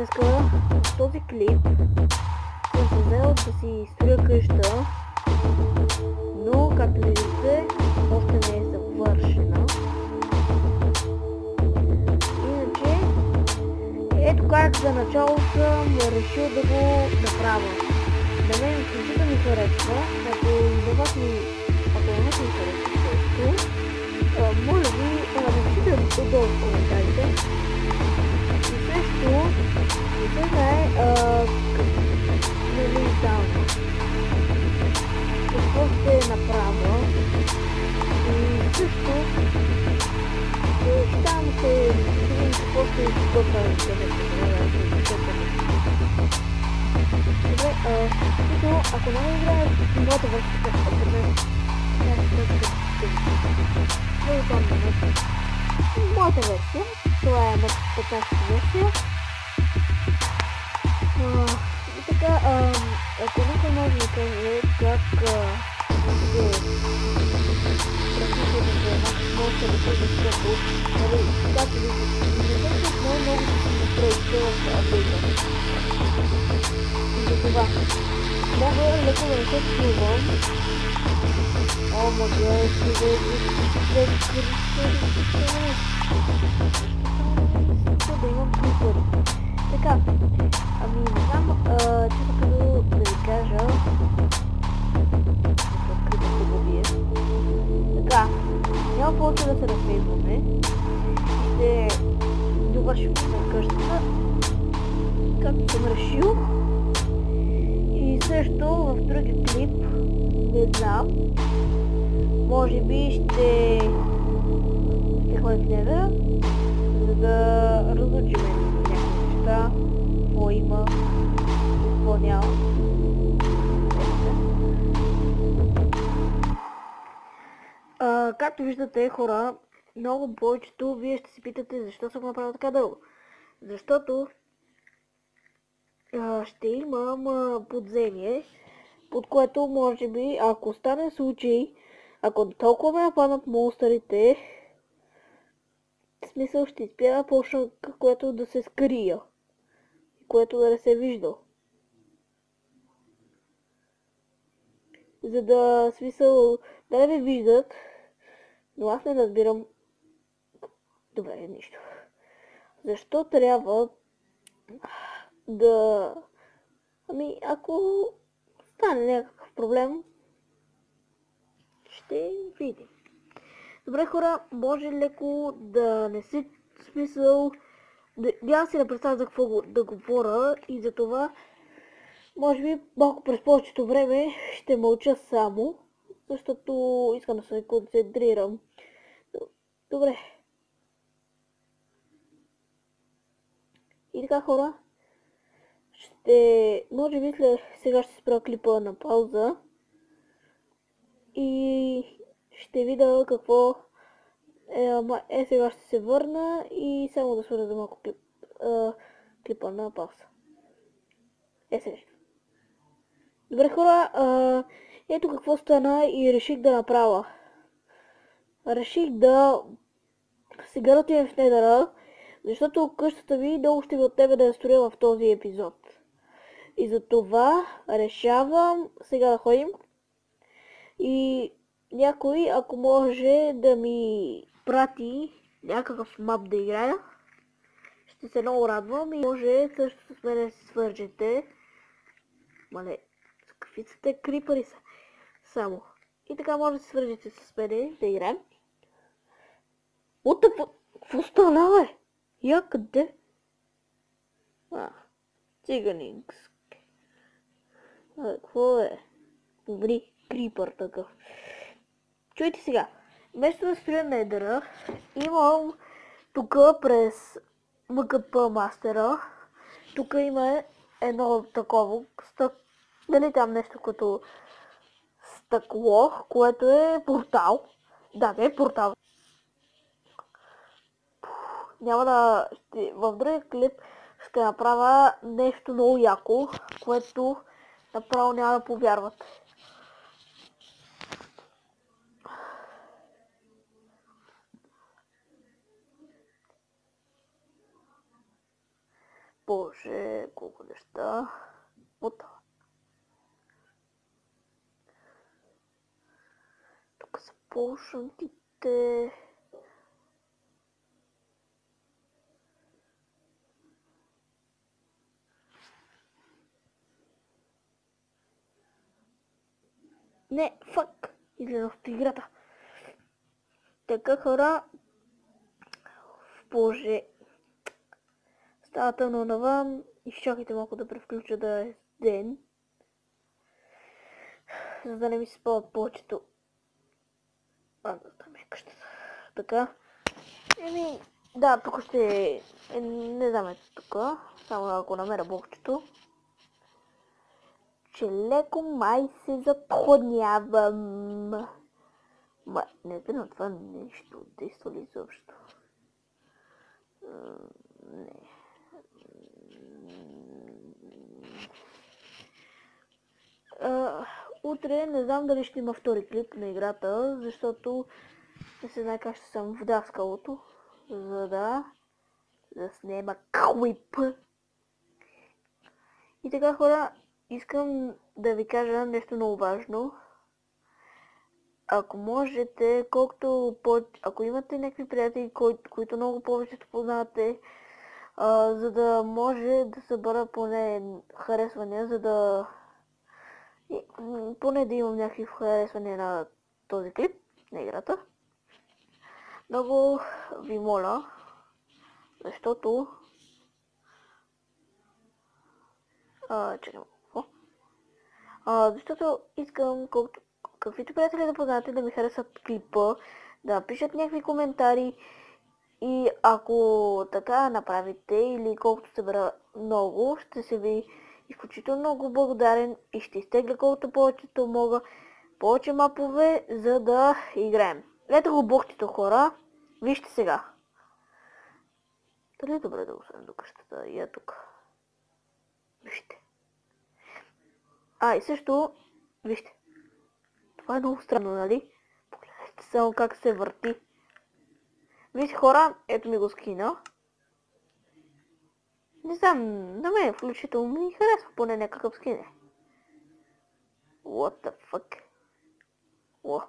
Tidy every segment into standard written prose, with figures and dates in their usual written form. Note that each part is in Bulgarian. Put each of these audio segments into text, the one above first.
днеска в този клип съм се взел да си строя къща, но както виждате още не е завършена. Иначе ето как за начало съм решил да го направя. На мен изключително ми харесва, ако на вас ми харесва също, моля ви напишете отдолу в коментарите. И също не се знае нали там какво ще направя. И също там ще видим какво ще изготвя добре, ако не играе моята версия, моята версия, това е моята 15-та версия. И така, ако някой може да каже как ще практикувате за една може да се защото, както виждате, много да се направите в апдейта. И за това мога леко да не се чувам. О, мога да имам клипъри. Така, не знам, често като да ви кажа така, няма повече да се разследваме. Ще довършим на къщата, както съм решил. И също в други клип, не знам, може би ще ходим в Невера, за да разучим някакви неща, какво има, какво няма. Както виждате, хора, много повечето вие ще си питате защо съм направил така дълго. Защото ще имам подземие, под което може би, ако стане случай, ако толкова ме нападнат монстрите, в смисъл ще изпя почна, което да се скрия, което да не се вижда. За да, смисъл, да не ме виждат, но аз не разбирам. Добре, нищо. Защо трябва да... ако стане някакъв проблем, ще видим. Добре, хора, може леко да не си смисъл... Няма си да представя за какво да говоря и за това може би малко през повечето време ще мълча само, защото искам да се концентрирам. Добре. И така, хора, може би сега ще спра клипа на пауза и ще видя какво сега ще се върна и само да свърза малко клипа на пауза. Сега. Добре, хора, ето какво стана и реших да направя. Реших да се гарантирам в Недъра, защото къщата ви много ще ви от тебе да я строя в този епизод. И за това решавам сега да ходим и някой, ако може да ми прати някакъв мап да играя, ще се много радвам и може също с мен да се свържете. Мале, какви са те крипари са? Само. И така може да се свържете с мен да играем. Какво стана, бе? Я къде? Циганинкс. Какво е? Добри, крипър такъв. Чуйте сега. Вместо да строя Недъра, имам тук през МКП мастера. Тук има едно такова, дали там нещо като стъкло, което е портал. Да, не е портал. Няма да... В другия клип ще направя нещо много яко, което направо няма да повярват. Боже, колко неща. Вот. Тук са полшантите. Не, фак! Излезох от играта. Така хора. Боже. Става тъмно навън. Изчакайте малко да превключа да е ден. За да не ми се спават повечето. Там е къщата. Така. Да, тук ще не знам ето тук. Само ако намеря блокчето. Че леко май се затруднявам. Не знам това нещо. Действа ли изобщо? Не. Утре не знам дали ще има втори клип на играта, защото не се знае как ще съм в даскалото, за да снема клип. И така хора, искам да ви кажа нещо много важно. Ако можете, ако имате някакви приятели, които много повече познавате, за да може да събера поне харесвания, за да поне да имам някакви харесвания на този клип, на играта. Много ви моля, защото защото искам каквито приятели да познате да ми харесат клипа, да пишат някакви коментари и ако така направите или колкото събера много, ще се ви изключително много благодарен и ще изтегля колкото повечето мога, повече мапове, за да играем. Ето го бухтито хора, вижте сега. Дали е добре да го сложим до къщата? И е тук. Вижте. И също, вижте. Това е много странно, нали? Погледнете само как се върти. Вижте хора, ето ми го скина. Не знам, на мен включително ми харесва поне някакъв скин. What the fuck? О.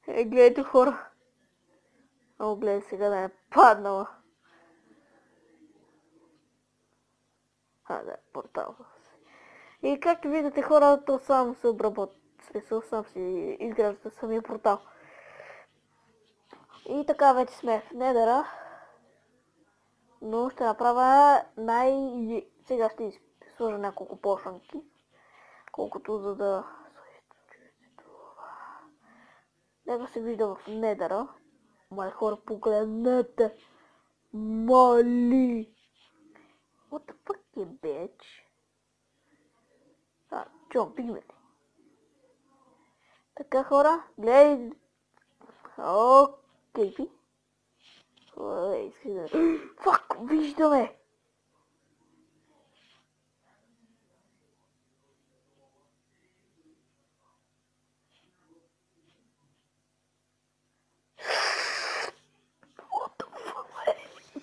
Гледайте хора. Гледай сега да е паднала. Да, портал. И както виждате хора, то само се обработва. Смисъл, сам си изгражда самия портал. И така вече сме в Недъра. Но ще направя сега ще сложа няколко пошанки. Колкото за да... Нека се вижда в Недъра. Мали хора, погледнете! Мали! What the fuck, you bitch? Чом, пигмете. Така хора, гледай. Окей. Фак, виждаме.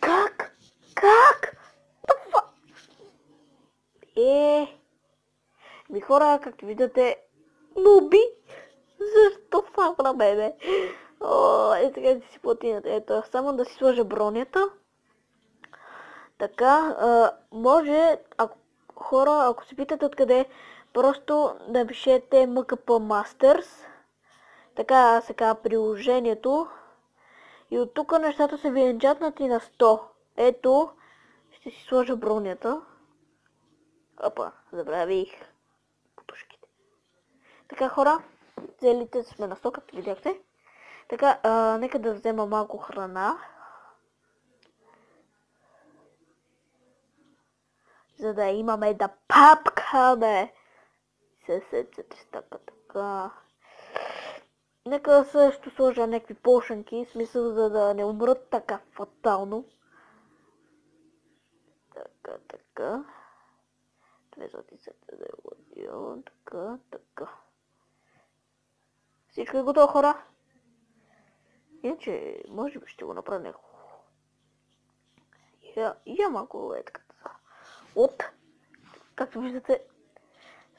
Как? Ви хора, както виждате, нуби. Защо това правеме? Сега да си платината. Ето, само да си сложа бронята. Така, може, ако се питате откъде, просто напишете MKP Masters. Така се казва приложението. И от тук нещата са ви енчатнати на 100. Ето, ще си сложа бронята. Забравих путушките. Така хора, целите сме на 100, както видяхте. Така, нека да взема малко храна. За да имаме да папкаме. Така. Нека също сложа някакви пошанки, в смисъл за да не умрат така фатално. Така. 270 така. Всичко е готово, хора. Иначе, може би ще го направя него. Я малко е така. От, както виждате,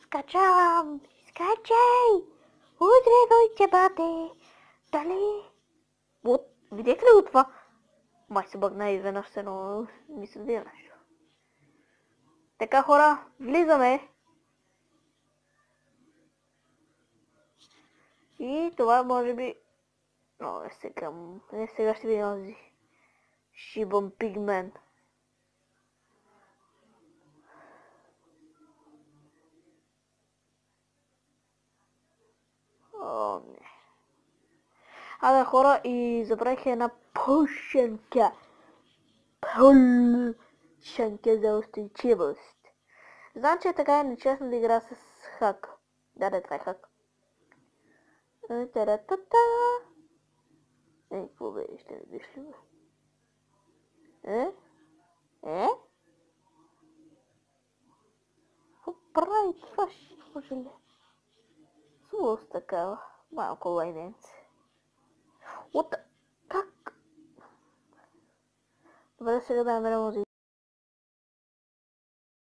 скачам! Скачай! Утре кой ще бъде? Дали? Вот, видяхте ли го това? Май се бъгна изведнъж се, но ми се вие нещо. Така хора, влизаме. И това може би... Но, сега ще видим този шибан пигмен. О, не. Да, хора, и забравих една пушенка. Пушенка за устойчивост. Знам, че така е нечестно да игра с хак. Да, това е хак. Та-та-та-та. Какво бе, ще не биш ли бе? Какво прави това, може ли? Злост такава. Малко лайненце. Как? Добре, сега да намеря музика.